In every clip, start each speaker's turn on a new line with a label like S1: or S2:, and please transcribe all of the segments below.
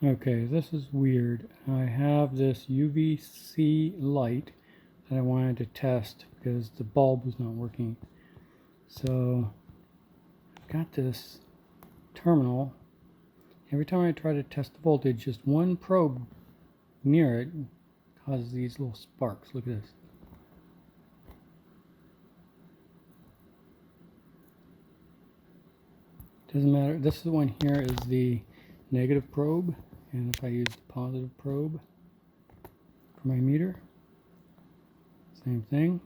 S1: Okay, this is weird. I have this UVC light that I wanted to test because the bulb was not working. So I've got this terminal. Every time I try to test the voltage, just one probe near it causes these little sparks. Look at this. Doesn't matter. This one here is the negative probe, and if I use the positive probe for my meter, same thing.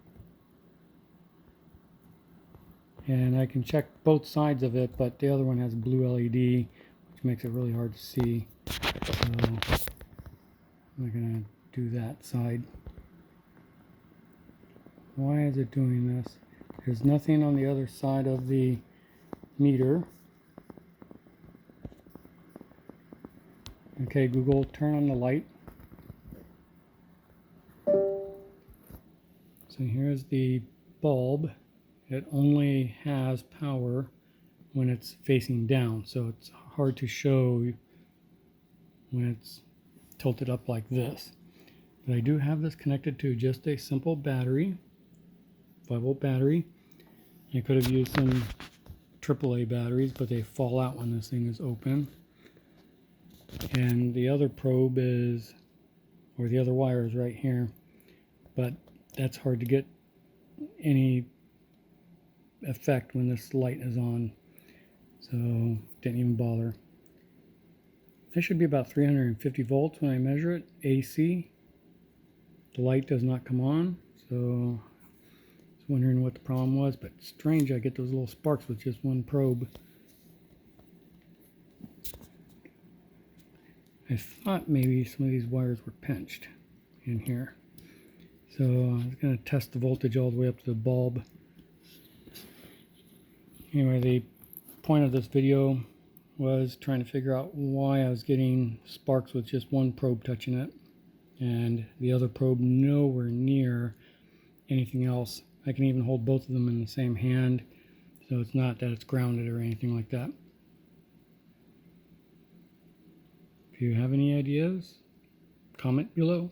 S1: And I can check both sides of it, but the other one has a blue LED, which makes it really hard to see. So I'm not going to do that side. Why is it doing this? There's nothing on the other side of the meter. Okay, Google, turn on the light. So here's the bulb. It only has power when it's facing down, so it's hard to show when it's tilted up like this. But I do have this connected to just a simple battery, 5-volt battery. I could have used some AAA batteries, but they fall out when this thing is open. And the other probe is, or the other wire is right here, but that's hard to get any effect when this light is on, so didn't even bother. This should be about 350 volts when I measure it, AC. The light does not come on, so I was wondering what the problem was, but strange, I get those little sparks with just one probe. I thought maybe some of these wires were pinched in here. So I was going to test the voltage all the way up to the bulb. Anyway, the point of this video was trying to figure out why I was getting sparks with just one probe touching it and the other probe nowhere near anything else. I can even hold both of them in the same hand, so it's not that it's grounded or anything like that. If you have any ideas, comment below.